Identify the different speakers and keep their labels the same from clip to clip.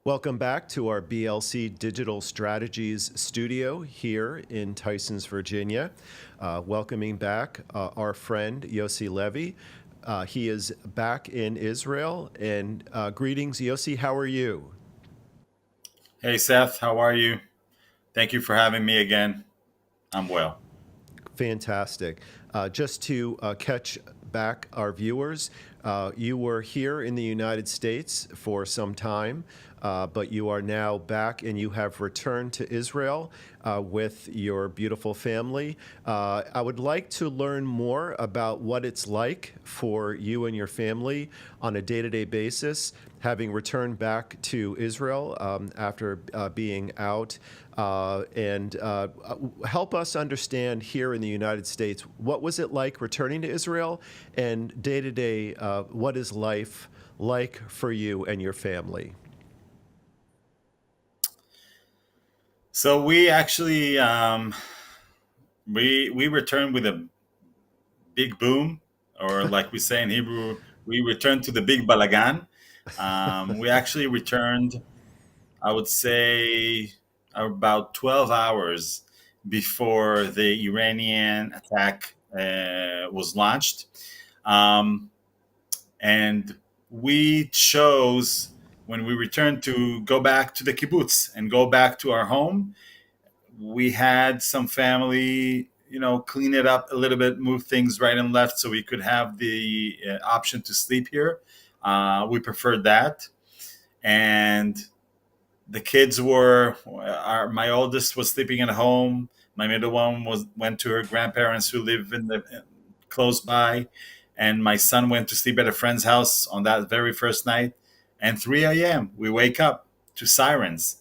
Speaker 1: Welcome back to our BLC Digital Strategies studio here in Tysons, Virginia. Welcoming back our friend Yossi Levy. He is back in Israel. And greetings, Yossi. How are you?
Speaker 2: Hey Seth, how are you? Thank you for having me again. I'm well.
Speaker 1: Fantastic. Just to catch back our viewers, you were here in the United States for some time, but you are now back and you have returned to Israel with your beautiful family. I would like to learn more about what it's like for you and your family on a day-to-day basis, having returned back to Israel after being out, and help us understand here in the United States, what was it like returning to Israel, and day to day, what is life like for you and your family?
Speaker 2: So we actually we returned with a big boom, or like we say in Hebrew, we returned to the big balagan. We actually returned, I would say, about 12 hours before the Iranian attack was launched. Um, and we chose when we returned to go back to the kibbutz and go back to our home. We had some family, clean it up a little bit, move things right and left so we could have the option to sleep here. We preferred that. And the kids my oldest was sleeping at home. My middle one went to her grandparents who live close by, and my son went to sleep at a friend's house on that very first night. And 3 a.m. we wake up to sirens,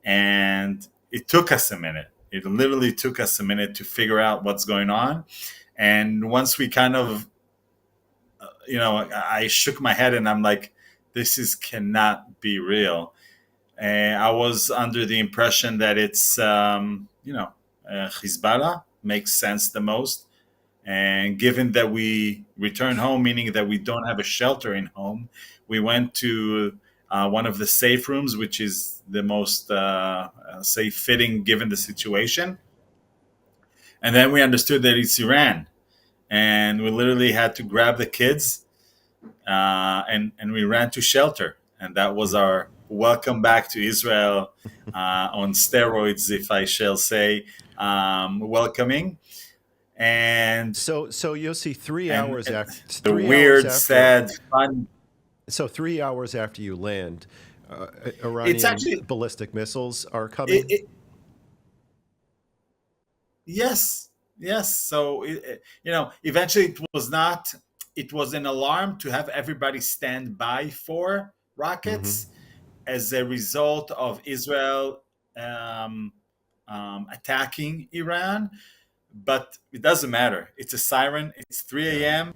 Speaker 2: and it took us a minute. It literally took us a minute to figure out what's going on. And once we kind of, I shook my head and I'm like, this is cannot be real. I was under the impression that it's, Hezbollah makes sense the most. And given that we return home, meaning that we don't have a shelter in home, we went to one of the safe rooms, which is the most safe fitting given the situation. And then we understood that it's Iran. And we literally had to grab the kids and we ran to shelter. And that was our welcome back to Israel on steroids, if I shall say, welcoming. And
Speaker 1: So you'll see
Speaker 2: and the
Speaker 1: three hours
Speaker 2: weird,
Speaker 1: after.
Speaker 2: sad, fun.
Speaker 1: So 3 hours after you land,
Speaker 2: It's
Speaker 1: Iranian
Speaker 2: actually
Speaker 1: ballistic missiles are
Speaker 2: it,
Speaker 1: coming.
Speaker 2: it yes, yes. So eventually it was not. It was an alarm to have everybody stand by for
Speaker 1: Hmm.
Speaker 2: rockets as a result of Israel attacking Iran. But it doesn't matter. It's a siren. It's 3
Speaker 1: Yeah.
Speaker 2: a.m.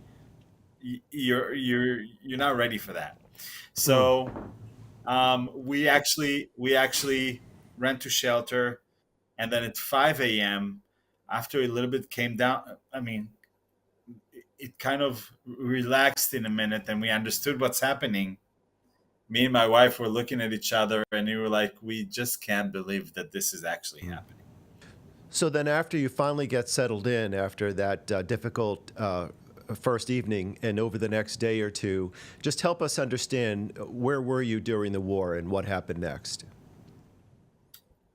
Speaker 2: You're not ready for that.
Speaker 1: Mm.
Speaker 2: So we actually ran to shelter, and then at 5 a.m. after a little bit came down. I mean, it kind of relaxed in a minute, and we understood what's happening. Me and my wife were looking at each other, and we were like, "We just can't believe that this is actually
Speaker 1: Mm.
Speaker 2: happening."
Speaker 1: So then, after you finally get settled in, after that difficult first evening, and over the next day or two, just help us understand where were you during the war and what happened next.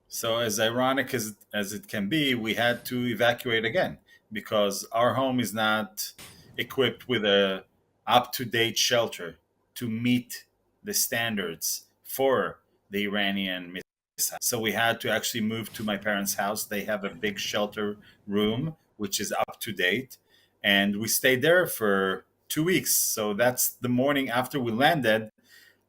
Speaker 2: So, as ironic as it can be, we had to evacuate again because our home is not equipped with a up to date shelter to meet the standards for the Iranian missile. So we had to actually move to my parents' house. They have a big shelter room which is up to date, and we stayed there for 2 weeks. So that's the morning after we landed,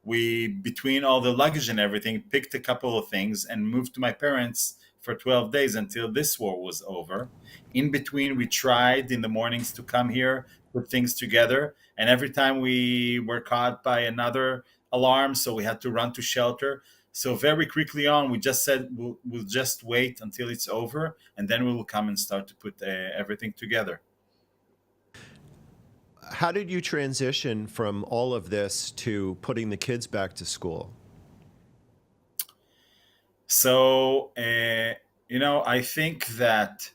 Speaker 2: we between all the luggage and everything picked a couple of things and moved to my parents for 12 days until this war was over. In between, we tried in the mornings to come here, put things together, and every time we were caught by another alarm, so we had to run to shelter. So very quickly on, we just said we'll just wait until it's over, and then we will come and start to put everything together.
Speaker 1: How did you transition from all of this to putting the kids back to school?
Speaker 2: So, I think that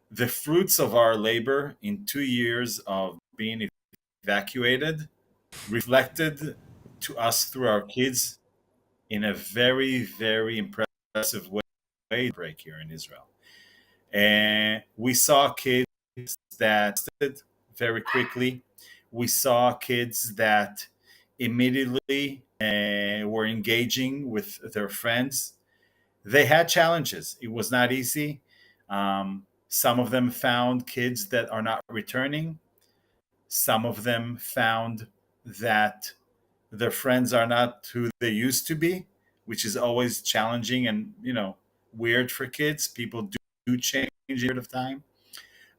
Speaker 2: the fruits of our labor in 2 years of being evacuated reflected to us through our kids in a very, very impressive way break here in Israel. And we saw kids that started very quickly. We saw kids that immediately were engaging with their friends. They had challenges. It was not easy. Some of them found kids that are not returning. Some of them found that their friends are not who they used to be, which is always challenging and weird for kids. People do change a period of time.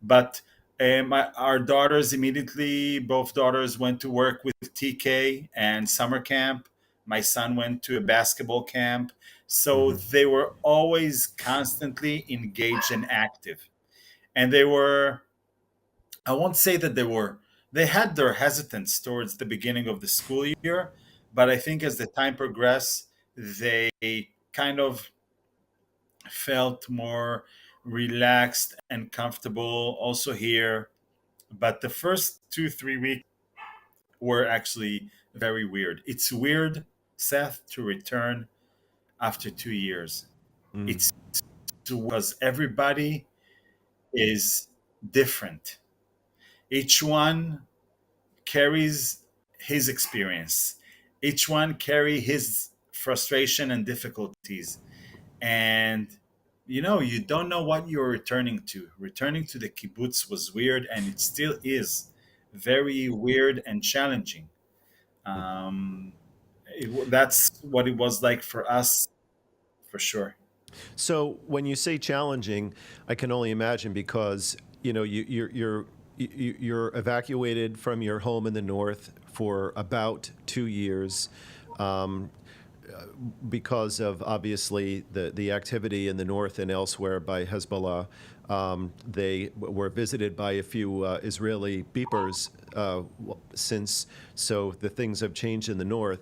Speaker 2: But our daughters immediately, both daughters went to work with TK and summer camp. My son went to a basketball camp. So
Speaker 1: Hmm.
Speaker 2: they were always constantly engaged and active. And they were, I won't say that they had their hesitance towards the beginning of the school year, but I think as the time progressed, they kind of felt more relaxed and comfortable also here. But the first 2 3 weeks were actually very weird. It's weird, Seth, to return after 2 years.
Speaker 1: Mm.
Speaker 2: It's because everybody is different. Each one carries his experience. Each one carry his frustration and difficulties. And you don't know what you're returning to. Returning to the kibbutz was weird, and it still is very weird and challenging. Um, that's what it was like for us, for sure.
Speaker 1: So when you say challenging, I can only imagine because you're evacuated from your home in the north for about 2 years. Um, because of obviously the activity in the north and elsewhere by Hezbollah. They were visited by a few Israeli beepers since, so the things have changed in the north.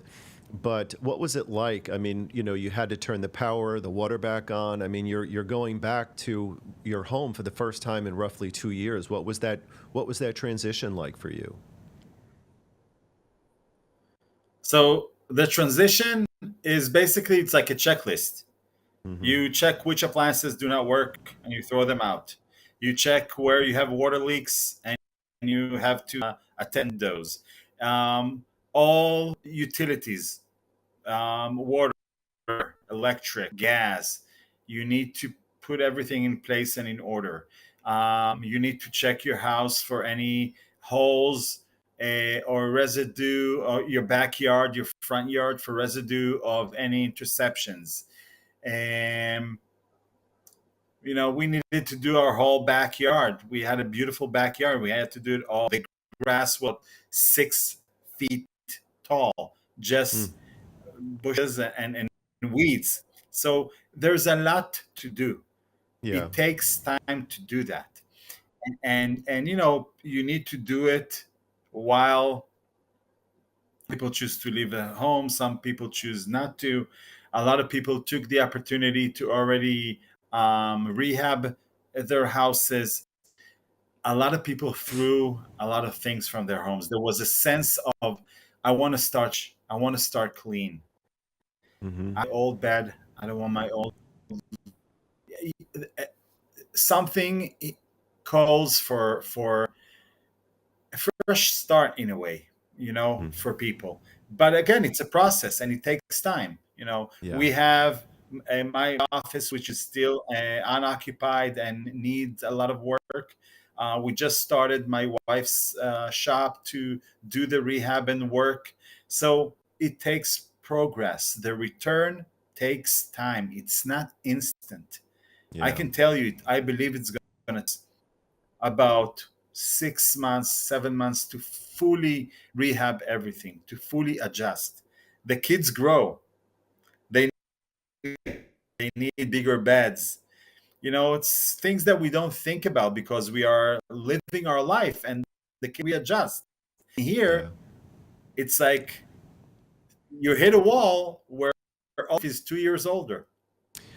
Speaker 1: But what was it like? I mean, you had to turn the power, the water back on. I mean, you're going back to your home for the first time in roughly 2 years. What was that transition like for you?
Speaker 2: So the transition is basically it's like a checklist.
Speaker 1: Hmm.
Speaker 2: You check which appliances do not work and you throw them out. You check where you have water leaks and you have to attend those. All utilities, water, electric, gas, you need to put everything in place and in order. You need to check your house for any holes or residue, or your backyard, your front yard for residue of any interceptions. And we needed to do our whole backyard. We had a beautiful backyard. We had to do it all. The grass was 6 feet tall,
Speaker 1: Mm.
Speaker 2: just bushes and weeds. So there's a lot to do.
Speaker 1: Yeah.
Speaker 2: It takes time to do that, and you need to do it while people choose to leave at home. Some people choose not to. A lot of people took the opportunity to already rehab their houses. A lot of people threw a lot of things from their homes. There was a sense of, I want to start. I want to start clean.
Speaker 1: Hmm.
Speaker 2: I old bed. I don't want my old. Something calls for a fresh start in a way,
Speaker 1: Hmm.
Speaker 2: for people. But again, it's a process and it takes time.
Speaker 1: Yeah.
Speaker 2: We have my office, which is still unoccupied and needs a lot of work. We just started my wife's shop to do the rehab and work. So it takes progress. The return takes time. It's not instant. I
Speaker 1: Yeah.
Speaker 2: can tell you, I believe it's going to about 6 months, 7 months to fully rehab everything, to fully adjust. The kids grow. They they need bigger beds. It's things that we don't think about because we are living our life and the kids we adjust.
Speaker 1: Yeah.
Speaker 2: Here, it's like you hit a wall where all is 2 years older.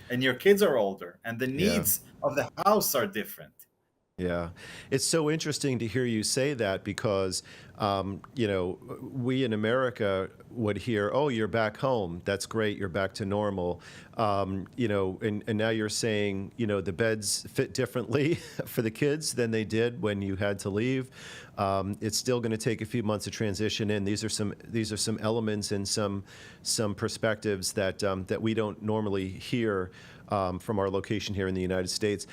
Speaker 2: and your kids are older, and the
Speaker 1: Yeah.
Speaker 2: needs of the house are different.
Speaker 1: Yeah, it's so interesting to hear you say that because, we in America would hear, "Oh, you're back home. That's great. You're back to normal." And now you're saying, the beds fit differently for the kids than they did when you had to leave. It's still going to take a few months of transition in. These are some elements and some perspectives that we don't normally hear from our location here in the United States.